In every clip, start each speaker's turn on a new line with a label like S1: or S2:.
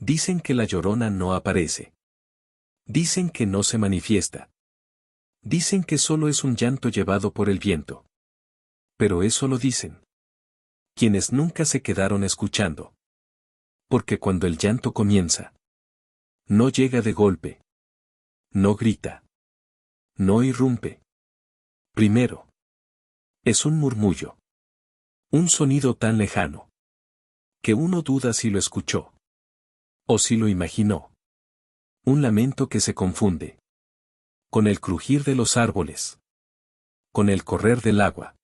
S1: Dicen que la Llorona no aparece. Dicen que no se manifiesta. Dicen que solo es un llanto llevado por el viento. Pero eso lo dicen quienes nunca se quedaron escuchando. Porque cuando el llanto comienza, no llega de golpe. No grita. No irrumpe. Primero, es un murmullo. Un sonido tan lejano que uno duda si lo escuchó o si lo imaginó. Un lamento que se confunde con el crujir de los árboles, con el correr del agua,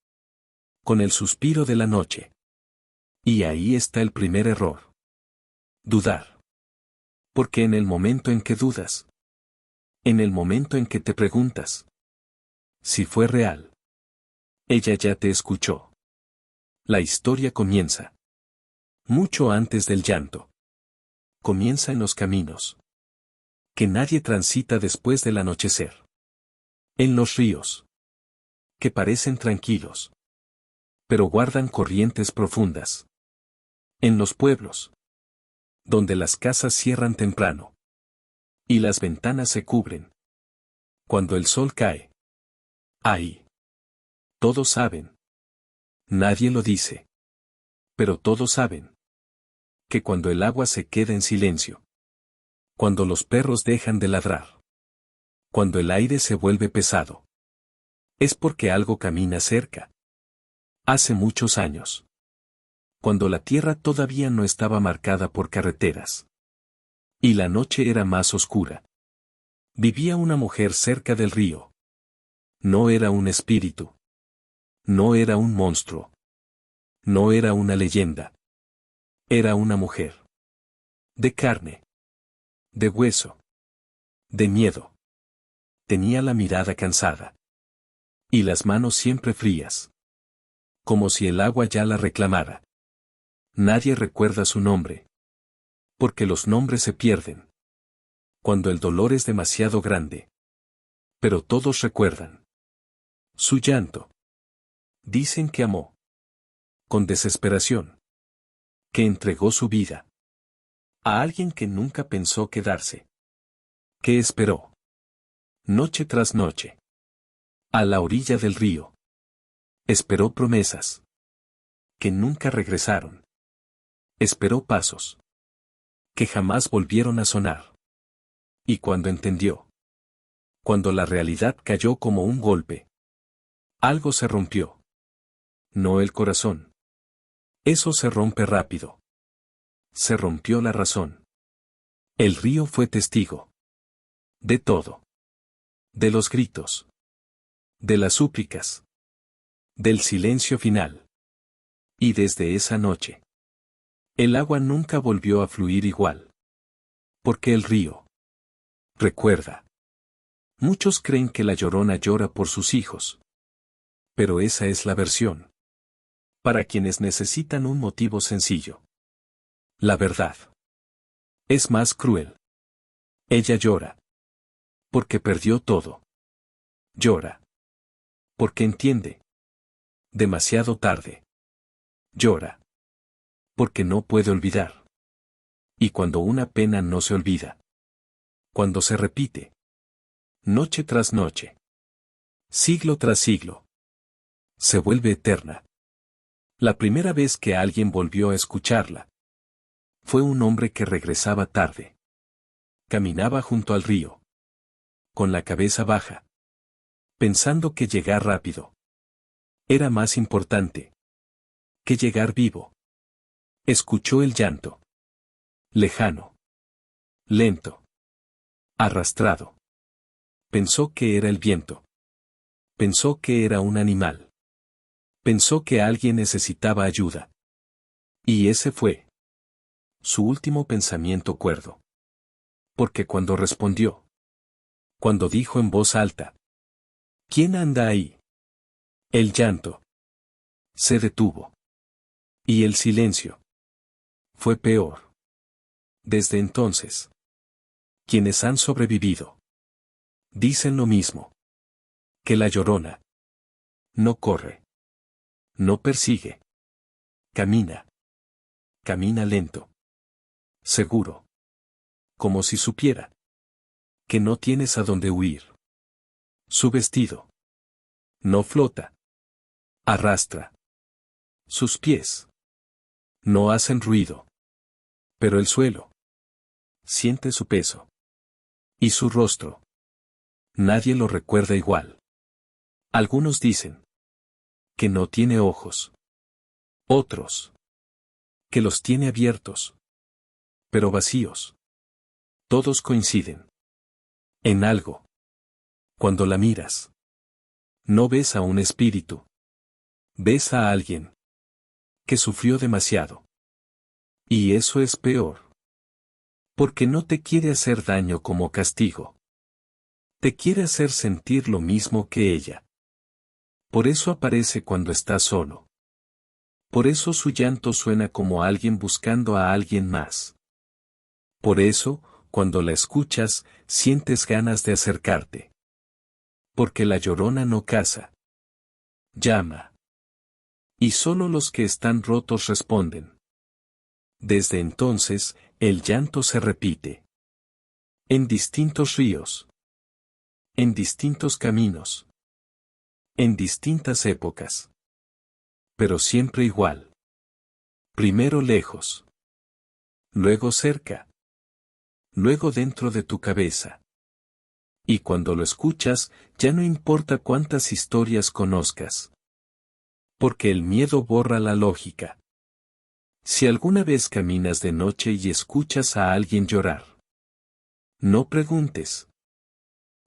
S1: con el suspiro de la noche. Y ahí está el primer error. Dudar. Porque en el momento en que dudas, en el momento en que te preguntas si fue real, ella ya te escuchó. La historia comienza mucho antes del llanto. Comienza en los caminos que nadie transita después del anochecer. En los ríos que parecen tranquilos, pero guardan corrientes profundas. En los pueblos donde las casas cierran temprano y las ventanas se cubren cuando el sol cae. Ahí todos saben. Nadie lo dice. Pero todos saben que cuando el agua se queda en silencio, cuando los perros dejan de ladrar, cuando el aire se vuelve pesado, es porque algo camina cerca. Hace muchos años, cuando la tierra todavía no estaba marcada por carreteras, y la noche era más oscura, vivía una mujer cerca del río. No era un espíritu. No era un monstruo. No era una leyenda. Era una mujer. De carne. De hueso. De miedo. Tenía la mirada cansada. Y las manos siempre frías. Como si el agua ya la reclamara. Nadie recuerda su nombre. Porque los nombres se pierden cuando el dolor es demasiado grande. Pero todos recuerdan su llanto. Dicen que amó con desesperación, que entregó su vida a alguien que nunca pensó quedarse, que esperó noche tras noche a la orilla del río. Esperó promesas que nunca regresaron. Esperó pasos que jamás volvieron a sonar. Y cuando entendió, cuando la realidad cayó como un golpe, algo se rompió. No el corazón. Eso se rompe rápido. Se rompió la razón. El río fue testigo de todo. De los gritos. De las súplicas. Del silencio final. Y desde esa noche, el agua nunca volvió a fluir igual. Porque el río recuerda. Muchos creen que la Llorona llora por sus hijos. Pero esa es la versión para quienes necesitan un motivo sencillo. La verdad es más cruel. Ella llora porque perdió todo. Llora porque entiende. Demasiado tarde. Llora porque no puede olvidar. Y cuando una pena no se olvida, cuando se repite, noche tras noche, siglo tras siglo, se vuelve eterna. La primera vez que alguien volvió a escucharla, fue un hombre que regresaba tarde. Caminaba junto al río, con la cabeza baja, pensando que llegar rápido era más importante que llegar vivo. Escuchó el llanto. Lejano. Lento. Arrastrado. Pensó que era el viento. Pensó que era un animal. Pensó que alguien necesitaba ayuda. Y ese fue su último pensamiento cuerdo. Porque cuando respondió, cuando dijo en voz alta, ¿quién anda ahí? El llanto se detuvo. Y el silencio fue peor. Desde entonces, quienes han sobrevivido dicen lo mismo. Que la Llorona no corre. No persigue. Camina. Camina lento. Seguro. como si supiera que no tienes a dónde huir. Su vestido no flota, arrastra. Sus pies no hacen ruido, pero el suelo siente su peso. Y su rostro nadie lo recuerda igual. Algunos dicen que no tiene ojos. Otros que los tiene abiertos, pero vacíos. Todos coinciden en algo. Cuando la miras, no ves a un espíritu. Ves a alguien que sufrió demasiado. Y eso es peor. Porque no te quiere hacer daño como castigo. Te quiere hacer sentir lo mismo que ella. Por eso aparece cuando estás solo. Por eso su llanto suena como alguien buscando a alguien más. Por eso, cuando la escuchas, sientes ganas de acercarte. Porque la llorona no caza. Llama. Y solo los que están rotos responden. Desde entonces, el llanto se repite. En distintos ríos. En distintos caminos. En distintas épocas. Pero siempre igual. Primero lejos. Luego cerca. Luego dentro de tu cabeza. Y cuando lo escuchas, ya no importa cuántas historias conozcas. Porque el miedo borra la lógica. Si alguna vez caminas de noche y escuchas a alguien llorar, no preguntes.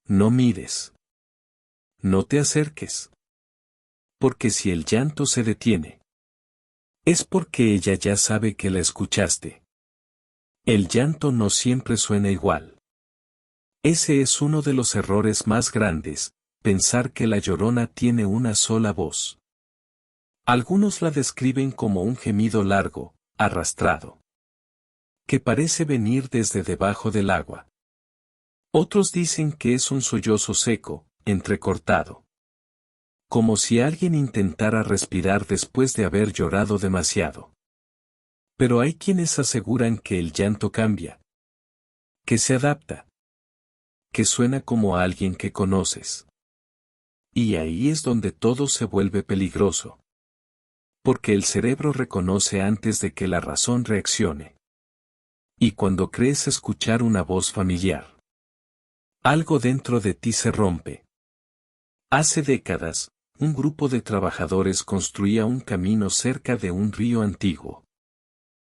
S1: No mires. No te acerques. Porque si el llanto se detiene, es porque ella ya sabe que la escuchaste. El llanto no siempre suena igual. Ese es uno de los errores más grandes, pensar que la llorona tiene una sola voz. Algunos la describen como un gemido largo, arrastrado, que parece venir desde debajo del agua. Otros dicen que es un sollozo seco, entrecortado. Como si alguien intentara respirar después de haber llorado demasiado. Pero hay quienes aseguran que el llanto cambia. Que se adapta. Que suena como a alguien que conoces. Y ahí es donde todo se vuelve peligroso. Porque el cerebro reconoce antes de que la razón reaccione. Y cuando crees escuchar una voz familiar, algo dentro de ti se rompe. Hace décadas, un grupo de trabajadores construía un camino cerca de un río antiguo.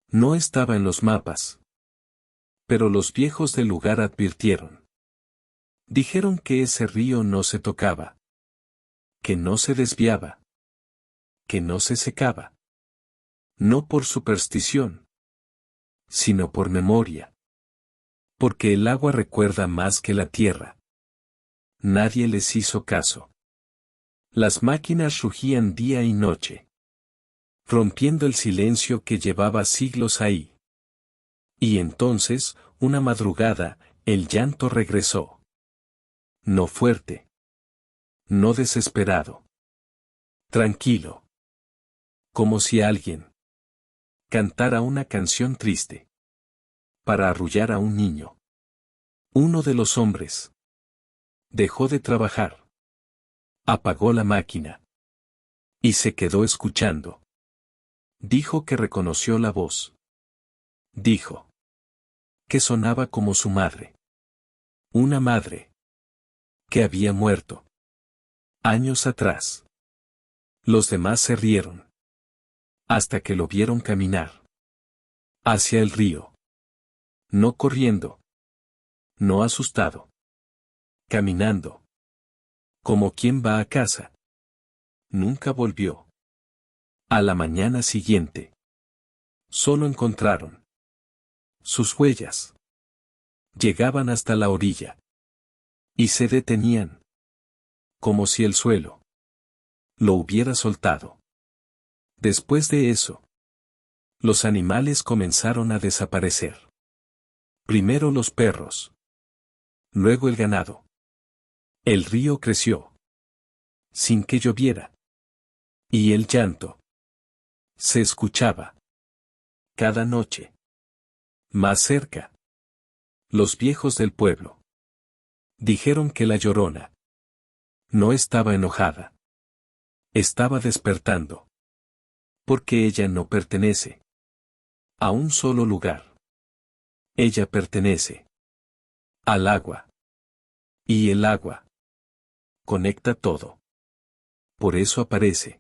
S1: No estaba en los mapas. Pero los viejos del lugar advirtieron. Dijeron que ese río no se tocaba. Que no se desviaba. Que no se secaba. No por superstición, sino por memoria. Porque el agua recuerda más que la tierra. Nadie les hizo caso. Las máquinas rugían día y noche, rompiendo el silencio que llevaba siglos ahí. Y entonces, una madrugada, el llanto regresó. No fuerte. No desesperado. Tranquilo. Como si alguien cantara una canción triste. Para arrullar a un niño. Uno de los hombres dejó de trabajar. Apagó la máquina. Y se quedó escuchando. Dijo que reconoció la voz. Dijo que sonaba como su madre. Una madre que había muerto años atrás. Los demás se rieron. Hasta que lo vieron caminar hacia el río. No corriendo. No asustado. Caminando. Como quien va a casa. Nunca volvió. A la mañana siguiente. Solo encontraron sus huellas. Llegaban hasta la orilla. Y se detenían. Como si el suelo lo hubiera soltado. Después de eso, los animales comenzaron a desaparecer. Primero los perros. Luego el ganado. El río creció. Sin que lloviera. Y el llanto se escuchaba. Cada noche. Más cerca. Los viejos del pueblo dijeron que la Llorona no estaba enojada. Estaba despertando. Porque ella no pertenece a un solo lugar. Ella pertenece al agua. Y el agua conecta todo. Por eso aparece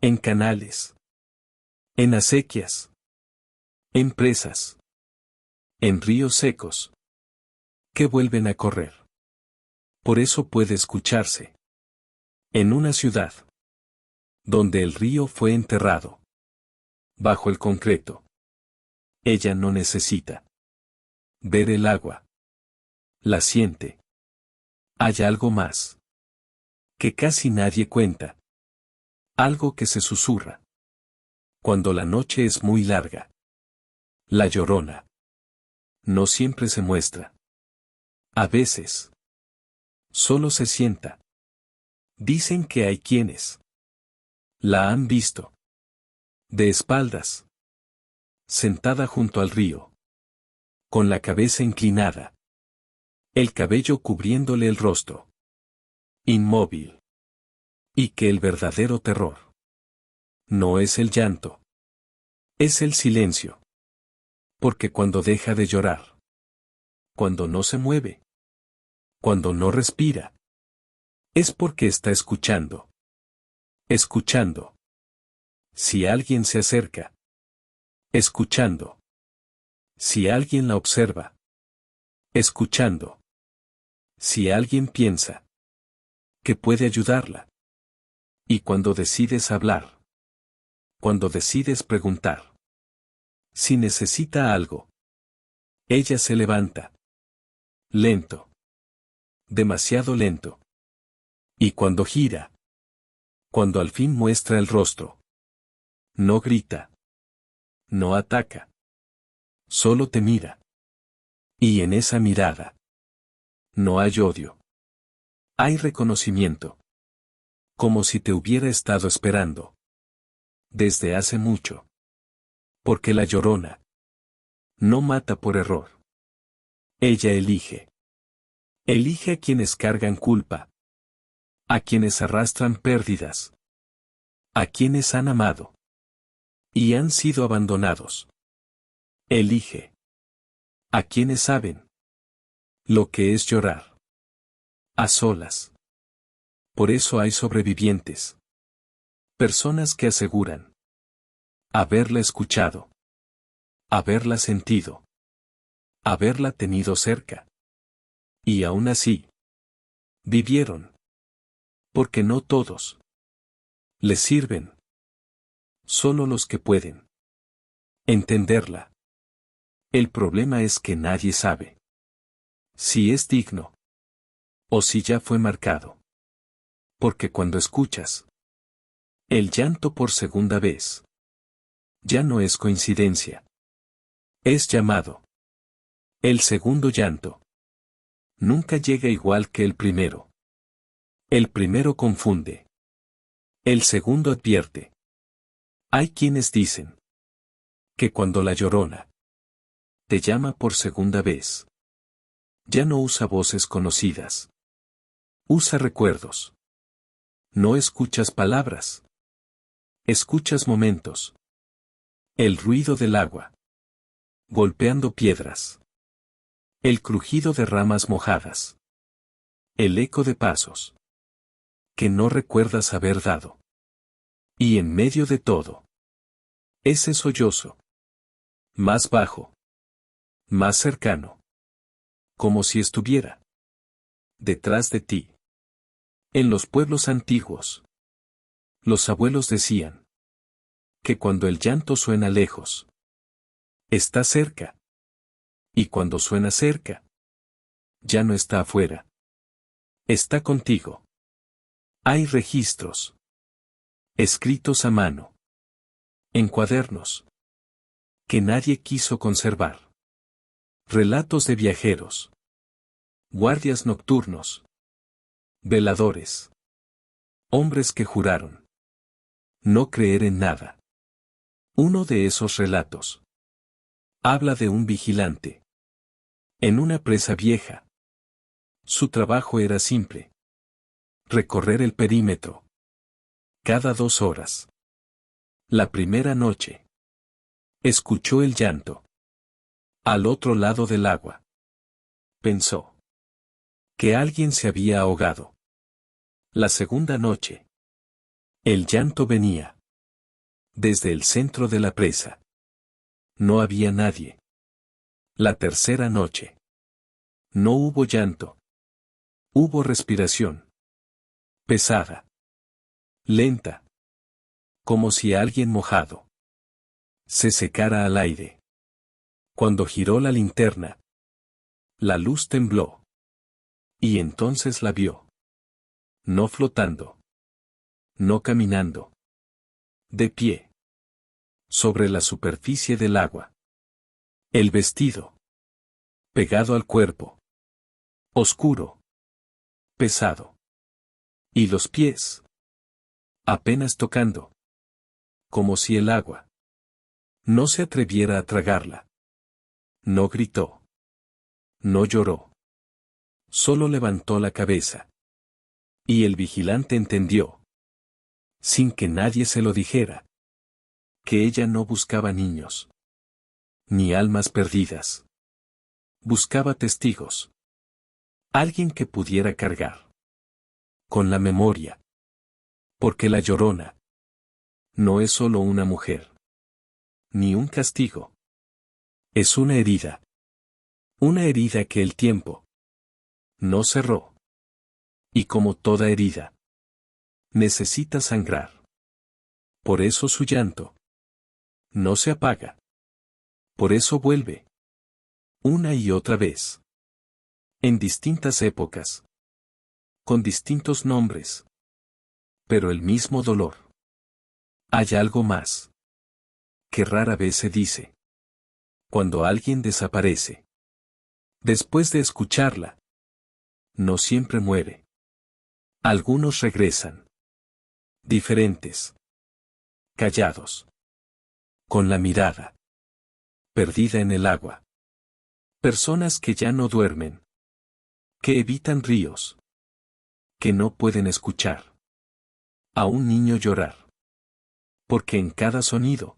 S1: en canales, en acequias, en presas, en ríos secos que vuelven a correr. Por eso puede escucharse en una ciudad donde el río fue enterrado bajo el concreto. Ella no necesita ver el agua. La siente. Hay algo más que casi nadie cuenta. Algo que se susurra cuando la noche es muy larga. La Llorona no siempre se muestra. A veces solo se sienta. Dicen que hay quienes la han visto de espaldas, sentada junto al río, con la cabeza inclinada, el cabello cubriéndole el rostro, inmóvil. Y que el verdadero terror no es el llanto, es el silencio. Porque cuando deja de llorar, cuando no se mueve, cuando no respira, es porque está escuchando. Escuchando. Si alguien se acerca. Escuchando. Si alguien la observa. Escuchando. Si alguien piensa que puede ayudarla. Y cuando decides hablar. Cuando decides preguntar. Si necesita algo. Ella se levanta. Lento. Demasiado lento. Y cuando gira. Cuando al fin muestra el rostro. No grita. No ataca. Solo te mira. Y en esa mirada. No hay odio. Hay reconocimiento. Como si te hubiera estado esperando. Desde hace mucho. Porque la Llorona no mata por error. Ella elige. Elige a quienes cargan culpa. A quienes arrastran pérdidas. A quienes han amado. Y han sido abandonados. Elige. A quienes saben lo que es llorar. A solas. Por eso hay sobrevivientes. Personas que aseguran haberla escuchado. Haberla sentido. Haberla tenido cerca. Y aún así, vivieron. Porque no todos les sirven. Solo los que pueden entenderla. El problema es que nadie sabe si es digno o si ya fue marcado. Porque cuando escuchas el llanto por segunda vez, ya no es coincidencia. Es llamado. El segundo llanto nunca llega igual que el primero. El primero confunde. El segundo advierte. Hay quienes dicen que cuando la Llorona te llama por segunda vez, ya no usa voces conocidas. Usa recuerdos. No escuchas palabras. Escuchas momentos. El ruido del agua golpeando piedras. El crujido de ramas mojadas. El eco de pasos que no recuerdas haber dado. Y en medio de todo, ese sollozo, más bajo, más cercano, como si estuviera detrás de ti. En los pueblos antiguos, los abuelos decían que cuando el llanto suena lejos, está cerca. Y cuando suena cerca, ya no está afuera. Está contigo. Hay registros escritos a mano, en cuadernos, que nadie quiso conservar. Relatos de viajeros, guardias nocturnos, veladores, hombres que juraron no creer en nada. Uno de esos relatos habla de un vigilante En una presa vieja. Su trabajo era simple. Recorrer el perímetro. Cada 2 horas. La primera noche. Escuchó el llanto. Al otro lado del agua. Pensó. Que alguien se había ahogado. La segunda noche. El llanto venía. Desde el centro de la presa. No había nadie. La tercera noche. No hubo llanto. Hubo respiración. Pesada. Lenta. Como si alguien mojado se secara al aire. Cuando giró la linterna, la luz tembló. Y entonces la vio. No flotando. No caminando. De pie. Sobre la superficie del agua. El vestido. Pegado al cuerpo. Oscuro. Pesado. Y los pies. Apenas tocando. Como si el agua no se atreviera a tragarla. No gritó. No lloró. Solo levantó la cabeza. Y el vigilante entendió. Sin que nadie se lo dijera. Que ella no buscaba niños. Ni almas perdidas. Buscaba testigos. Alguien que pudiera cargar. Con la memoria. Porque la Llorona no es solo una mujer. Ni un castigo. Es una herida. Una herida que el tiempo no cerró. Y como toda herida, necesita sangrar. Por eso su llanto no se apaga. Por eso vuelve. Una y otra vez. En distintas épocas. Con distintos nombres. Pero el mismo dolor. Hay algo más. Que rara vez se dice. Cuando alguien desaparece. Después de escucharla. No siempre muere. Algunos regresan. Diferentes. Callados. Con la mirada. Perdida en el agua. Personas que ya no duermen. Que evitan ríos. Que no pueden escuchar. A un niño llorar. Porque en cada sonido.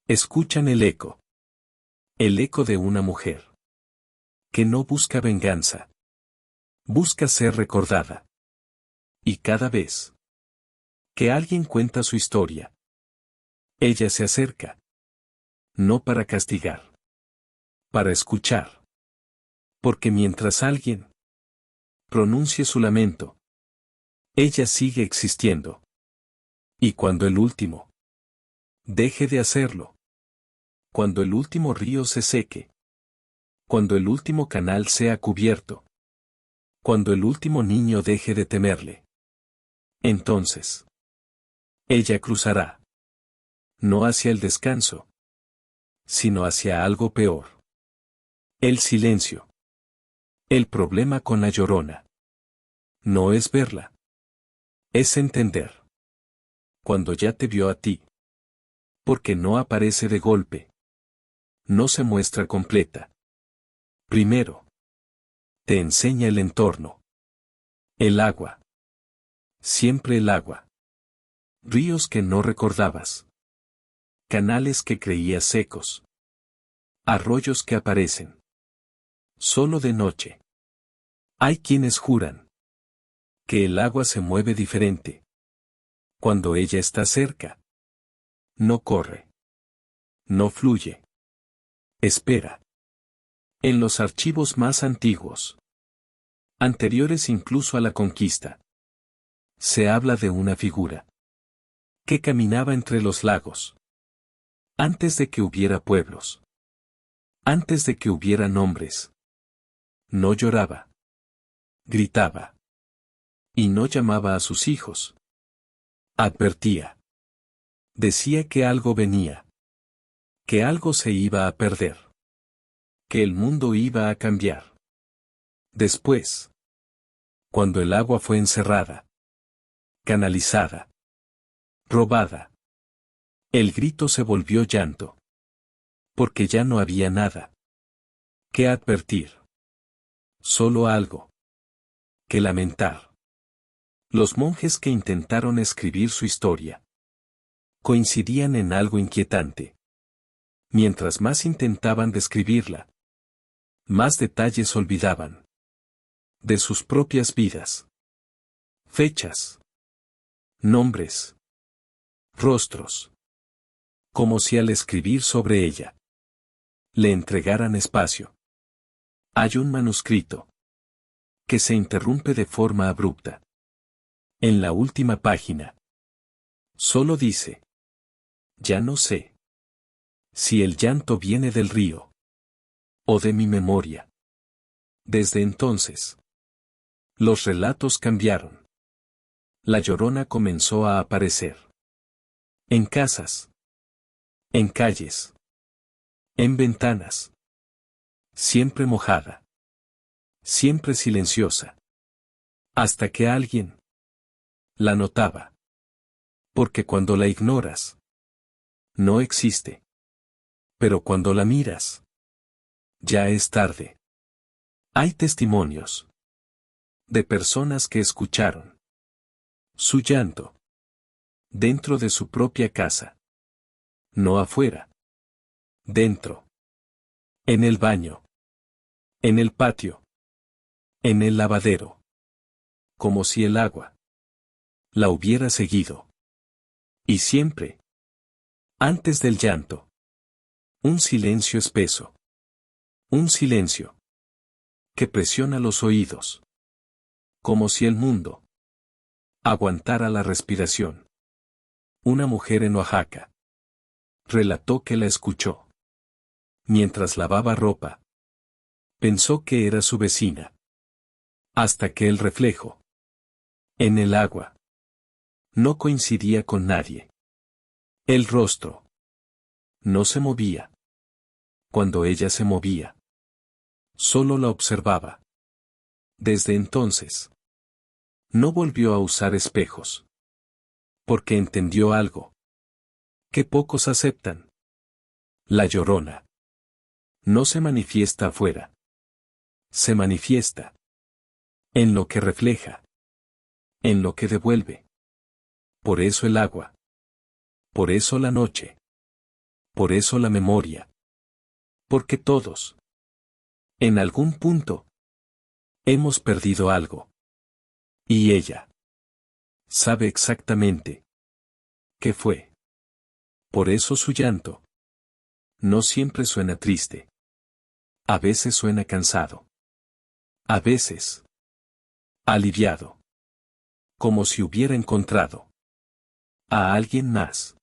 S1: Escuchan el eco. El eco de una mujer. Que no busca venganza. Busca ser recordada. Y cada vez que alguien cuenta su historia, ella se acerca. No para castigar. Para escuchar. Porque mientras alguien pronuncie su lamento, ella sigue existiendo. Y cuando el último deje de hacerlo, cuando el último río se seque, cuando el último canal sea cubierto, cuando el último niño deje de temerle, entonces ella cruzará. No hacia el descanso, sino hacia algo peor. El silencio. El problema con la Llorona no es verla. Es entender. Cuando ya te vio a ti. Porque no aparece de golpe. No se muestra completa. Primero. Te enseña el entorno. El agua. Siempre el agua. Ríos que no recordabas. Canales que creías secos. Arroyos que aparecen. Solo de noche. Hay quienes juran. Que el agua se mueve diferente. Cuando ella está cerca. No corre. No fluye. Espera. En los archivos más antiguos. Anteriores incluso a la conquista. Se habla de una figura. Que caminaba entre los lagos. Antes de que hubiera pueblos. Antes de que hubiera nombres. No lloraba. Gritaba. Y no llamaba a sus hijos. Advertía. Decía que algo venía. Que algo se iba a perder. Que el mundo iba a cambiar. Después. Cuando el agua fue encerrada. Canalizada. Robada. El grito se volvió llanto. Porque ya no había nada. ¿Qué advertir? Solo algo que lamentar. Los monjes que intentaron escribir su historia coincidían en algo inquietante. Mientras más intentaban describirla, más detalles olvidaban de sus propias vidas. Fechas, nombres, rostros. Como si al escribir sobre ella le entregaran espacio. Hay un manuscrito que se interrumpe de forma abrupta. En la última página, solo dice: ya no sé si el llanto viene del río o de mi memoria. Desde entonces, los relatos cambiaron. La Llorona comenzó a aparecer en casas, en calles, en ventanas. Siempre mojada, siempre silenciosa. Hasta que alguien la notaba. Porque cuando la ignoras, no existe. Pero cuando la miras, ya es tarde. Hay testimonios de personas que escucharon su llanto dentro de su propia casa. No afuera. Dentro. En el baño. En el patio. En el lavadero. Como si el agua la hubiera seguido. Y siempre, antes del llanto, un silencio espeso. Un silencio que presiona los oídos. Como si el mundo aguantara la respiración. Una mujer en Oaxaca relató que la escuchó mientras lavaba ropa. Pensó que era su vecina. Hasta que el reflejo en el agua no coincidía con nadie. El rostro no se movía. Cuando ella se movía, solo la observaba. Desde entonces, no volvió a usar espejos. Porque entendió algo que pocos aceptan. La Llorona no se manifiesta afuera. Se manifiesta en lo que refleja, en lo que devuelve. Por eso el agua. Por eso la noche. Por eso la memoria. Porque todos, en algún punto, hemos perdido algo. Y ella sabe exactamente qué fue. Por eso su llanto no siempre suena triste. A veces suena cansado. A veces aliviado. Como si hubiera encontrado a alguien más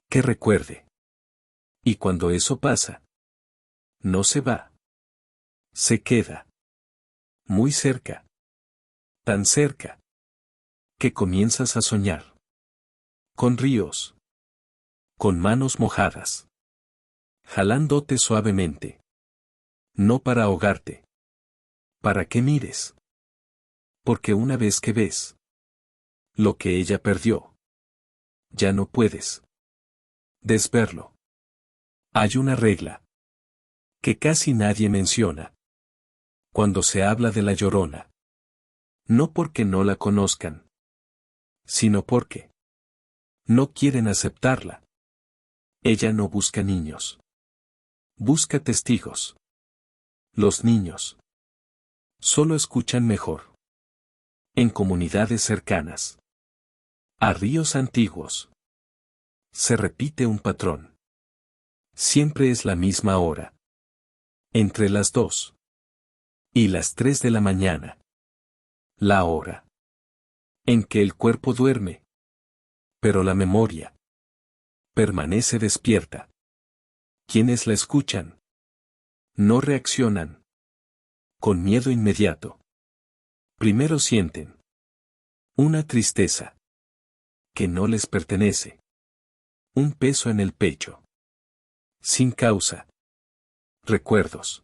S1: que recuerde. Y cuando eso pasa, no se va. Se queda muy cerca. Tan cerca que comienzas a soñar. Con ríos. Con manos mojadas. Jalándote suavemente. No para ahogarte. Para que mires. Porque una vez que ves lo que ella perdió, ya no puedes desverlo. Hay una regla que casi nadie menciona cuando se habla de la Llorona. No porque no la conozcan, sino porque no quieren aceptarla. Ella no busca niños. Busca testigos. Los niños solo escuchan mejor en comunidades cercanas a ríos antiguos. Se repite un patrón. Siempre es la misma hora. Entre las 2 y las 3 de la mañana. La hora en que el cuerpo duerme. Pero la memoria permanece despierta. Quienes la escuchan no reaccionan con miedo inmediato. Primero sienten una tristeza que no les pertenece. Un peso en el pecho. Sin causa. Recuerdos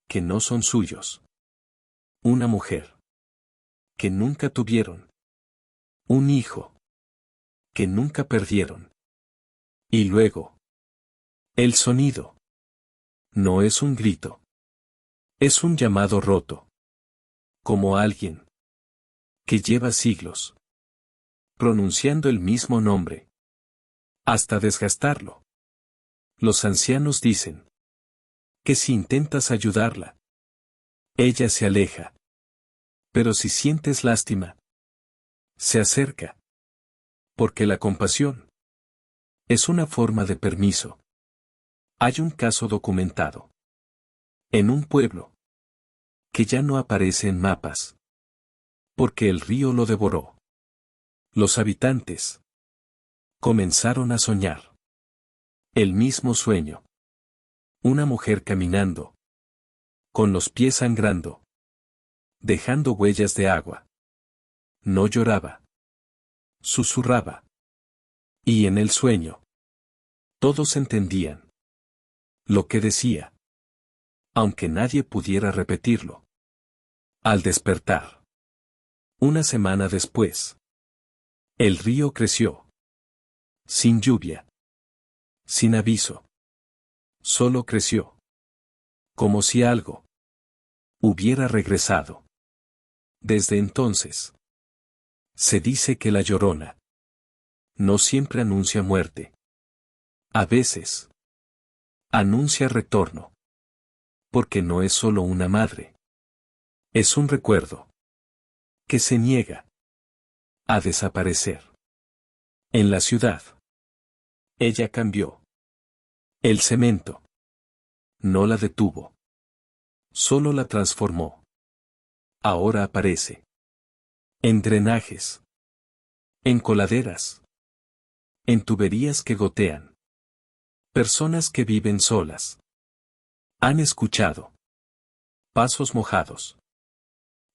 S1: que no son suyos. Una mujer que nunca tuvieron. Un hijo que nunca perdieron. Y luego, el sonido No es un grito. Es un llamado roto. Como alguien que lleva siglos pronunciando el mismo nombre, hasta desgastarlo. Los ancianos dicen que si intentas ayudarla, ella se aleja. Pero si sientes lástima, se acerca. Porque la compasión es una forma de permiso. Hay un caso documentado en un pueblo que ya no aparece en mapas, porque el río lo devoró. Los habitantes comenzaron a soñar el mismo sueño. Una mujer caminando, con los pies sangrando, dejando huellas de agua. No lloraba, susurraba. Y en el sueño, todos entendían lo que decía, aunque nadie pudiera repetirlo. Al despertar, una semana después, el río creció. Sin lluvia. Sin aviso. Solo creció. Como si algo hubiera regresado. Desde entonces, se dice que la Llorona no siempre anuncia muerte. A veces, anuncia retorno. Porque no es solo una madre. Es un recuerdo que se niega a desaparecer. En la ciudad, ella cambió. El cemento no la detuvo. Solo la transformó. Ahora aparece en drenajes, en coladeras, en tuberías que gotean. Personas que viven solas han escuchado pasos mojados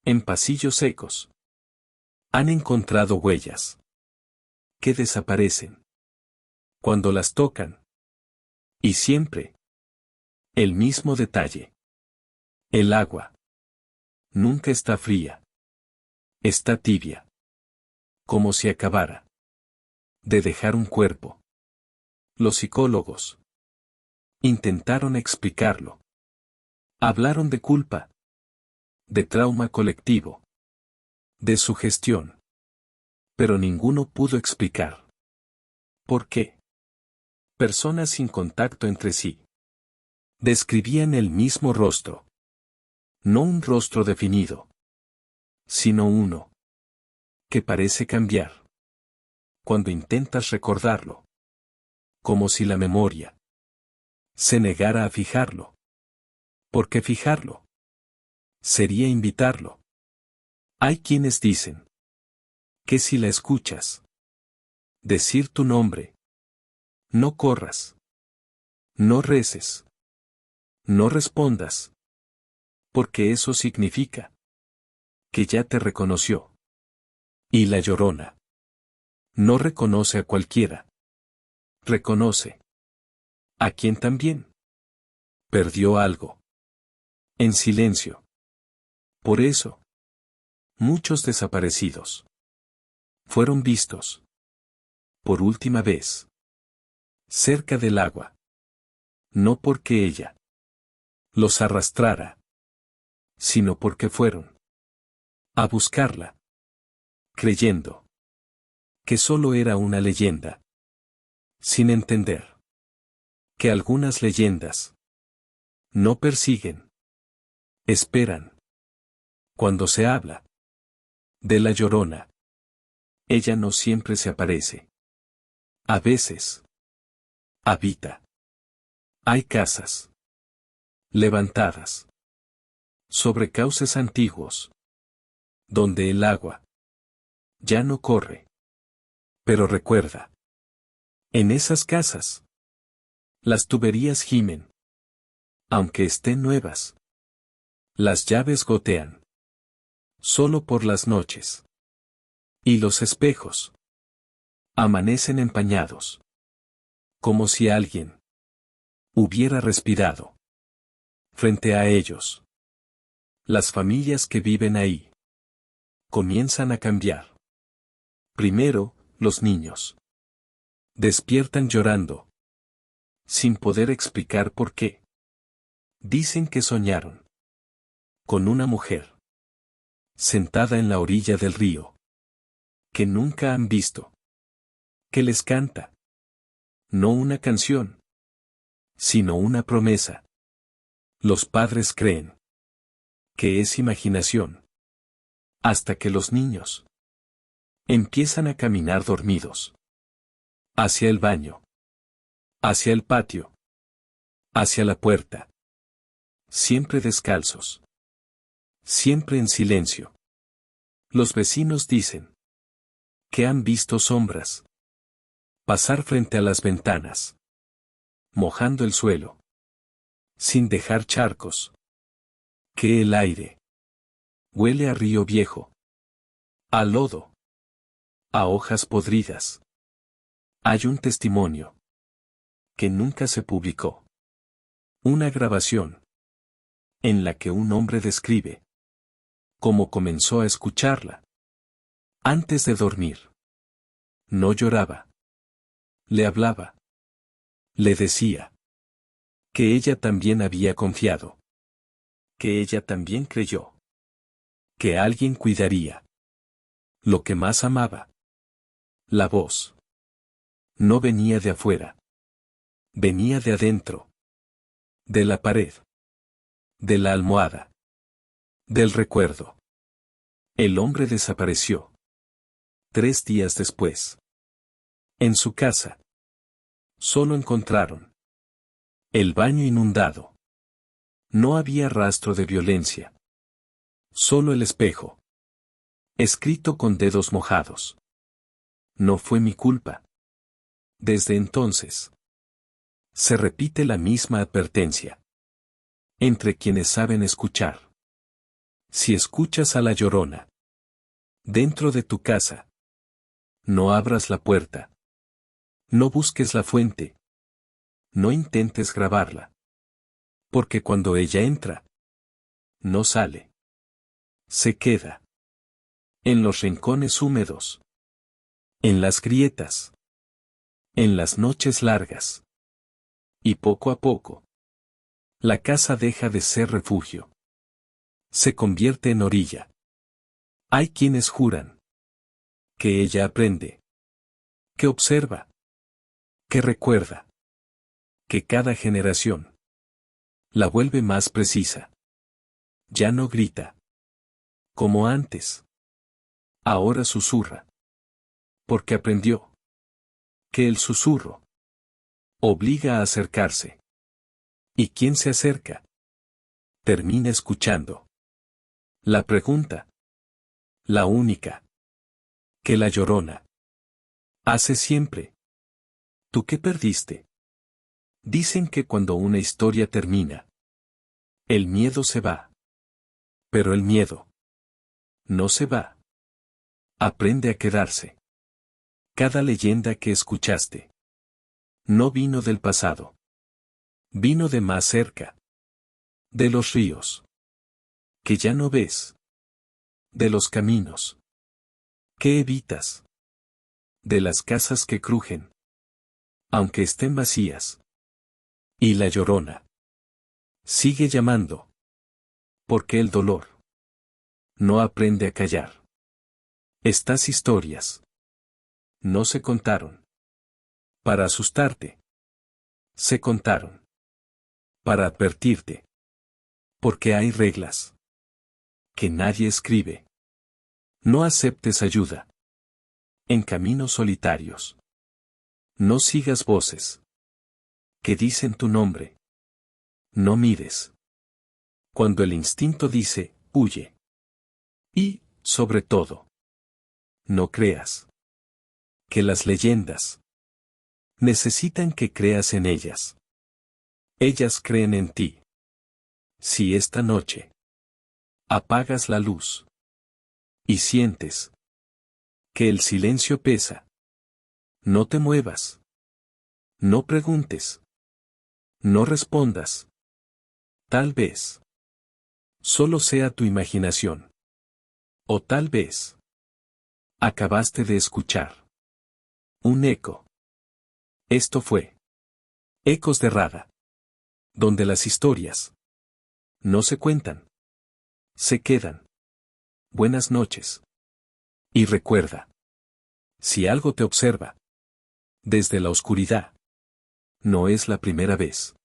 S1: en pasillos secos. Han encontrado huellas que desaparecen cuando las tocan. Y siempre el mismo detalle. El agua nunca está fría. Está tibia. Como si acabara de dejar un cuerpo. Los psicólogos intentaron explicarlo. Hablaron de culpa, de trauma colectivo, de sugestión. Pero ninguno pudo explicar por qué. Personas sin contacto entre sí describían el mismo rostro. No un rostro definido, sino uno que parece cambiar cuando intentas recordarlo. Como si la memoria se negara a fijarlo. Porque fijarlo sería invitarlo. Hay quienes dicen que si la escuchas decir tu nombre, no corras, no reces, no respondas, porque eso significa que ya te reconoció. Y la Llorona no reconoce a cualquiera. Reconoce a quien también perdió algo. En silencio. Por eso, muchos desaparecidos fueron vistos por última vez cerca del agua. No porque ella los arrastrara, sino porque fueron a buscarla, creyendo que solo era una leyenda, sin entender que algunas leyendas no persiguen, esperan. Cuando se habla de la Llorona, ella no siempre se aparece. A veces habita. Hay casas levantadas sobre cauces antiguos, donde el agua ya no corre. Pero recuerda, en esas casas, las tuberías gimen, aunque estén nuevas. Las llaves gotean, solo por las noches. Y los espejos amanecen empañados, como si alguien hubiera respirado. Frente a ellos, las familias que viven ahí comienzan a cambiar. Primero, los niños despiertan llorando, sin poder explicar por qué. Dicen que soñaron con una mujer sentada en la orilla del río, que nunca han visto, que les canta no una canción, sino una promesa. Los padres creen que es imaginación, hasta que los niños empiezan a caminar dormidos hacia el baño, hacia el patio, hacia la puerta, siempre descalzos, siempre en silencio. Los vecinos dicen que han visto sombras pasar frente a las ventanas, mojando el suelo, sin dejar charcos, que el aire huele a río viejo, a lodo, a hojas podridas. Hay un testimonio que nunca se publicó, una grabación en la que un hombre describe cómo comenzó a escucharla antes de dormir. No lloraba, le hablaba, le decía que ella también había confiado, que ella también creyó, que alguien cuidaría lo que más amaba. La voz no venía de afuera, venía de adentro, de la pared, de la almohada, del recuerdo. El hombre desapareció 3 días después. En su casa solo encontraron el baño inundado. No había rastro de violencia. Solo el espejo, escrito con dedos mojados. No fue mi culpa. Desde entonces se repite la misma advertencia entre quienes saben escuchar. Si escuchas a la Llorona dentro de tu casa, no abras la puerta. No busques la fuente. No intentes grabarla. Porque cuando ella entra, no sale. Se queda en los rincones húmedos, en las grietas, en las noches largas. Y poco a poco, la casa deja de ser refugio. Se convierte en orilla. Hay quienes juran que ella aprende, que observa, que recuerda, que cada generación la vuelve más precisa. Ya no grita como antes. Ahora susurra. Porque aprendió que el susurro obliga a acercarse. Y quien se acerca termina escuchando. La pregunta, la única, que la Llorona hace siempre. ¿Tú qué perdiste? Dicen que cuando una historia termina, el miedo se va. Pero el miedo no se va. Aprende a quedarse. Cada leyenda que escuchaste no vino del pasado. Vino de más cerca. De los ríos que ya no ves. De los caminos que evitas. De las casas que crujen, aunque estén vacías. Y la Llorona sigue llamando. Porque el dolor no aprende a callar. Estas historias no se contaron para asustarte. Se contaron para advertirte. Porque hay reglas que nadie escribe. No aceptes ayuda en caminos solitarios. No sigas voces que dicen tu nombre. No mires cuando el instinto dice, huye. Y, sobre todo, no creas que las leyendas necesitan que creas en ellas. Ellas creen en ti. Si esta noche apagas la luz y sientes que el silencio pesa, no te muevas. No preguntes. No respondas. Tal vez solo sea tu imaginación. O tal vez acabaste de escuchar un eco. Esto fue Ecos de Rada, donde las historias No se cuentan. Se quedan. Buenas noches. Y recuerda. Si algo te observa. Desde la oscuridad. No es la primera vez.